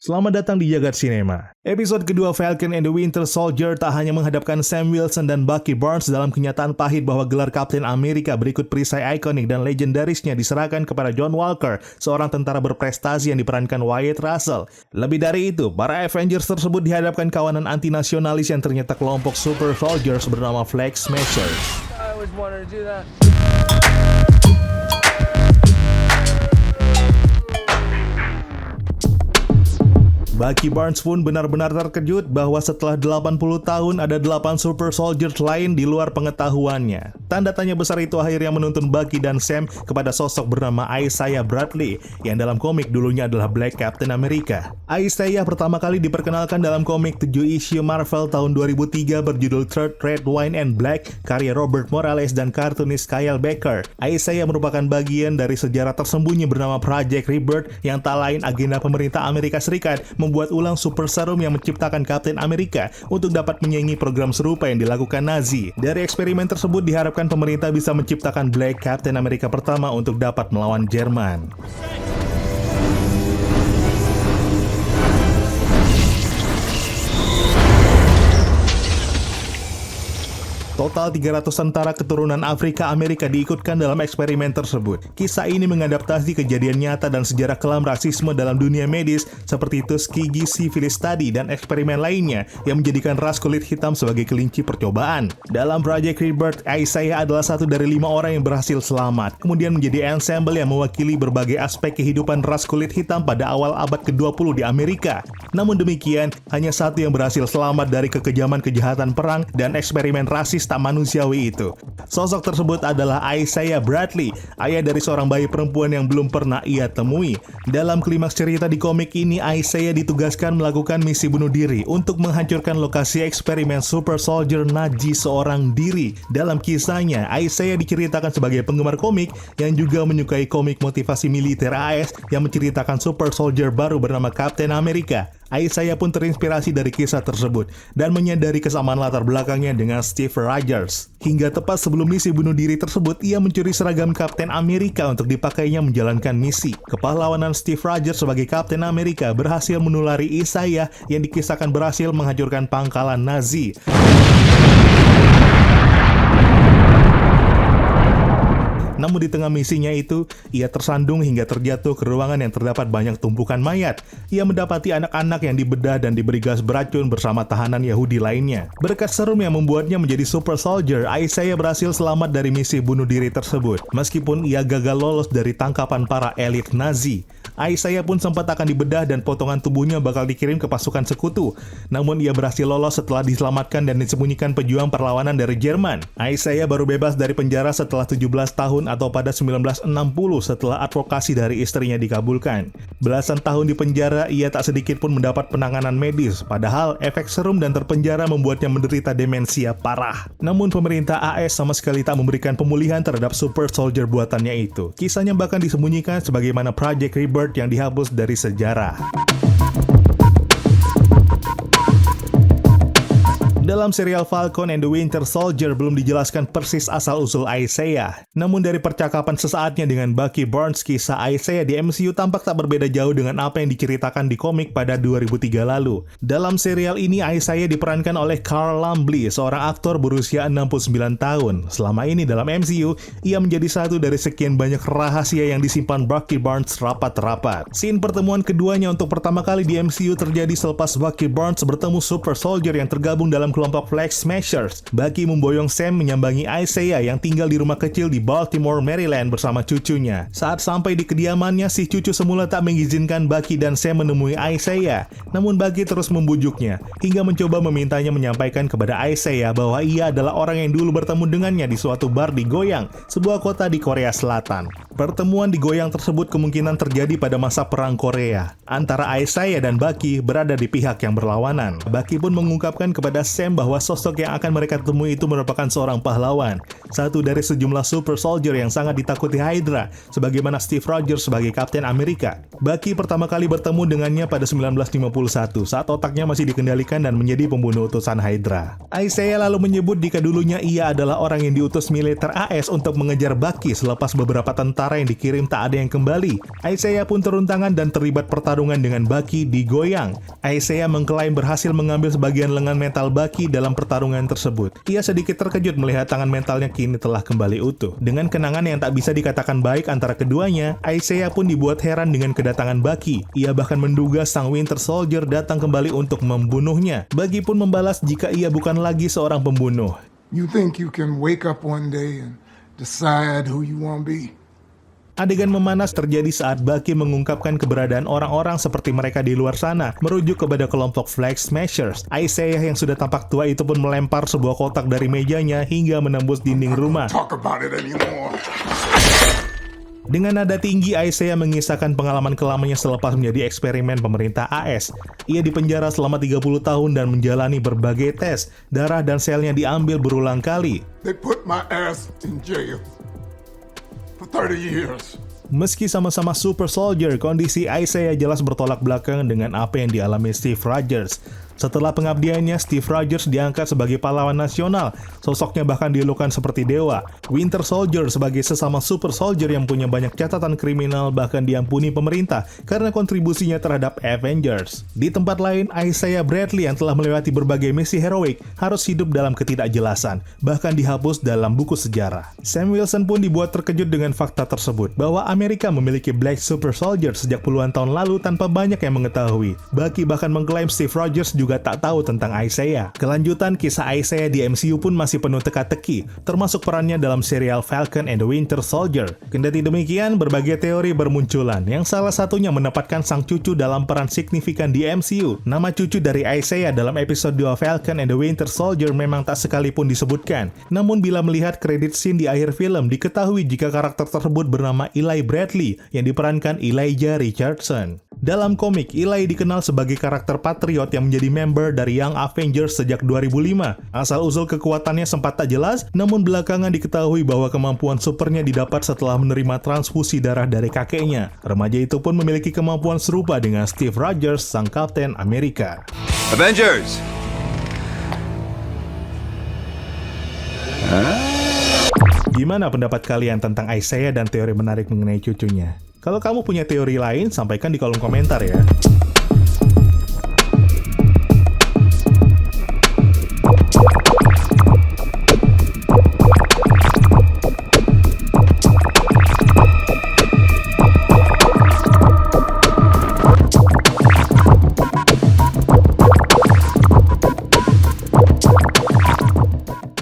Selamat datang di Jagat Cinema. Episode kedua Falcon and the Winter Soldier tak hanya menghadapkan Sam Wilson dan Bucky Barnes dalam kenyataan pahit bahwa gelar Kapten Amerika berikut perisai ikonik dan legendarisnya diserahkan kepada John Walker, seorang tentara berprestasi yang diperankan Wyatt Russell. Lebih dari itu, para Avengers tersebut dihadapkan kawanan anti-nasionalis yang ternyata kelompok Super Soldiers bernama Flag Smashers. I always wanted to do that. Bucky Barnes pun benar-benar terkejut bahwa setelah 80 tahun ada 8 Super Soldiers lain di luar pengetahuannya. Tanda tanya besar itu akhirnya menuntun Bucky dan Sam kepada sosok bernama Isaiah Bradley yang dalam komik dulunya adalah Black Captain America. Isaiah pertama kali diperkenalkan dalam komik 7 issue Marvel tahun 2003 berjudul Third Red, Wine and Black karya Robert Morales dan kartunis Kyle Baker. Isaiah merupakan bagian dari sejarah tersembunyi bernama Project Rebirth yang tak lain agenda pemerintah Amerika Serikat membuat ulang super serum yang menciptakan Kapten Amerika untuk dapat menyaingi program serupa yang dilakukan Nazi. Dari eksperimen tersebut diharapkan pemerintah bisa menciptakan Black Captain Amerika pertama untuk dapat melawan Jerman. Total 300 tentara keturunan Afrika Amerika diikutkan dalam eksperimen tersebut. Kisah ini mengadaptasi kejadian nyata dan sejarah kelam rasisme dalam dunia medis seperti Tuskegee Syphilis Study dan eksperimen lainnya yang menjadikan ras kulit hitam sebagai kelinci percobaan. Dalam Project Rebirth, Isaiah adalah satu dari 5 orang yang berhasil selamat, kemudian menjadi ensemble yang mewakili berbagai aspek kehidupan ras kulit hitam pada awal abad ke-20 di Amerika. Namun demikian, hanya satu yang berhasil selamat dari kekejaman kejahatan perang dan eksperimen rasis tak manusiawi itu. Sosok tersebut adalah Isaiah Bradley, ayah dari seorang bayi perempuan yang belum pernah ia temui. Dalam klimaks cerita di komik ini, Isaiah ditugaskan melakukan misi bunuh diri untuk menghancurkan lokasi eksperimen Super Soldier Nazi seorang diri. Dalam kisahnya, Isaiah diceritakan sebagai penggemar komik yang juga menyukai komik motivasi militer AS yang menceritakan Super Soldier baru bernama Kapten Amerika. Isaiah pun terinspirasi dari kisah tersebut dan menyadari kesamaan latar belakangnya dengan Steve Rogers. Hingga tepat sebelum misi bunuh diri tersebut, ia mencuri seragam Kapten Amerika untuk dipakainya menjalankan misi. Kepahlawanan Steve Rogers sebagai Kapten Amerika berhasil menulari Isaiah yang dikisahkan berhasil menghancurkan pangkalan Nazi. Namun di tengah misinya itu, ia tersandung hingga terjatuh ke ruangan yang terdapat banyak tumpukan mayat. Ia mendapati anak-anak yang dibedah dan diberi gas beracun bersama tahanan Yahudi lainnya. Berkat serum yang membuatnya menjadi Super Soldier, Isaiah berhasil selamat dari misi bunuh diri tersebut. Meskipun ia gagal lolos dari tangkapan para elit Nazi, Isaiah pun sempat akan dibedah dan potongan tubuhnya bakal dikirim ke pasukan sekutu. Namun ia berhasil lolos setelah diselamatkan dan disembunyikan pejuang perlawanan dari Jerman. Isaiah baru bebas dari penjara setelah 17 tahun atau pada 1960 setelah advokasi dari istrinya dikabulkan. Belasan tahun di penjara, ia tak sedikit pun mendapat penanganan medis, padahal efek serum dan terpenjara membuatnya menderita demensia parah. Namun pemerintah AS sama sekali tak memberikan pemulihan terhadap Super Soldier buatannya itu. Kisahnya bahkan disembunyikan sebagaimana Project Rebirth yang dihapus dari sejarah. Dalam serial Falcon and the Winter Soldier belum dijelaskan persis asal-usul Isaiah. Namun dari percakapan sesaatnya dengan Bucky Barnes, kisah Isaiah di MCU tampak tak berbeda jauh dengan apa yang diceritakan di komik pada 2003 lalu. Dalam serial ini, Isaiah diperankan oleh Carl Lumbly, seorang aktor berusia 69 tahun. Selama ini dalam MCU, ia menjadi satu dari sekian banyak rahasia yang disimpan Bucky Barnes rapat-rapat. Scene pertemuan keduanya untuk pertama kali di MCU terjadi selepas Bucky Barnes bertemu Super Soldier yang tergabung dalam kelompok Flag Smashers. Bucky memboyong Sam menyambangi Isaiah yang tinggal di rumah kecil di Baltimore, Maryland bersama cucunya. Saat sampai di kediamannya, si cucu semula tak mengizinkan Bucky dan Sam menemui Isaiah. Namun Bucky terus membujuknya, hingga mencoba memintanya menyampaikan kepada Isaiah bahwa ia adalah orang yang dulu bertemu dengannya di suatu bar di Goyang, sebuah kota di Korea Selatan. Pertemuan di Goyang tersebut kemungkinan terjadi pada masa Perang Korea. Antara Isaiah dan Bucky berada di pihak yang berlawanan. Bucky pun mengungkapkan kepada Sam Sam bahwa sosok yang akan mereka temui itu merupakan seorang pahlawan, satu dari sejumlah super soldier yang sangat ditakuti Hydra, sebagaimana Steve Rogers sebagai Kapten Amerika. Bucky pertama kali bertemu dengannya pada 1951 saat otaknya masih dikendalikan dan menjadi pembunuh utusan Hydra. Isaiah lalu menyebut jika dulunya ia adalah orang yang diutus militer AS untuk mengejar Bucky selepas beberapa tentara yang dikirim tak ada yang kembali. Isaiah pun turun tangan dan terlibat pertarungan dengan Bucky di Goyang. Isaiah mengklaim berhasil mengambil sebagian lengan mental Bucky dalam pertarungan tersebut. Ia sedikit terkejut melihat tangan mentalnya kini telah kembali utuh. Dengan kenangan yang tak bisa dikatakan baik antara keduanya, Isaiah pun dibuat heran dengan kedatangan Bucky. Ia bahkan menduga sang Winter Soldier datang kembali untuk membunuhnya. Bucky pun membalas jika ia bukan lagi seorang pembunuh. You think you can wake up one day and decide who you want to be? Adegan memanas terjadi saat Bucky mengungkapkan keberadaan orang-orang seperti mereka di luar sana, merujuk kepada kelompok Flag Smashers. Isaiah yang sudah tampak tua itu pun melempar sebuah kotak dari mejanya hingga menembus dinding rumah. Talk about it anymore. Dengan nada tinggi, Isaiah mengisahkan pengalaman kelamanya selepas menjadi eksperimen pemerintah AS. Ia dipenjara selama 30 tahun dan menjalani berbagai tes. Darah dan selnya diambil berulang kali. They put my ass in jail for 30 years. Meski sama-sama super soldier, kondisi Isaiah jelas bertolak belakang dengan apa yang dialami Steve Rogers. Setelah pengabdiannya, Steve Rogers diangkat sebagai pahlawan nasional. Sosoknya bahkan dijulukan seperti dewa. Winter Soldier sebagai sesama super soldier yang punya banyak catatan kriminal bahkan diampuni pemerintah karena kontribusinya terhadap Avengers. Di tempat lain, Isaiah Bradley yang telah melewati berbagai misi heroik harus hidup dalam ketidakjelasan, bahkan dihapus dalam buku sejarah. Sam Wilson pun dibuat terkejut dengan fakta tersebut, bahwa Amerika memiliki Black Super Soldier sejak puluhan tahun lalu tanpa banyak yang mengetahui. Bucky bahkan mengklaim Steve Rogers juga tak tahu tentang Isaiah. Kelanjutan kisah Isaiah di MCU pun masih penuh teka-teki, termasuk perannya dalam serial Falcon and the Winter Soldier. Kendati demikian, berbagai teori bermunculan, yang salah satunya menempatkan sang cucu dalam peran signifikan di MCU. Nama cucu dari Isaiah dalam episode 2 Falcon and the Winter Soldier memang tak sekalipun disebutkan. Namun bila melihat kredit scene di akhir film, diketahui jika karakter tersebut bernama Eli Bradley, yang diperankan Elijah Richardson. Dalam komik, Eli dikenal sebagai karakter patriot yang menjadi member dari Young Avengers sejak 2005. Asal-usul kekuatannya sempat tak jelas, namun belakangan diketahui bahwa kemampuan supernya didapat setelah menerima transfusi darah dari kakeknya. Remaja itu pun memiliki kemampuan serupa dengan Steve Rogers, sang Kapten Amerika. Avengers! Gimana pendapat kalian tentang Isaiah dan teori menarik mengenai cucunya? Kalau kamu punya teori lain, sampaikan di kolom komentar ya.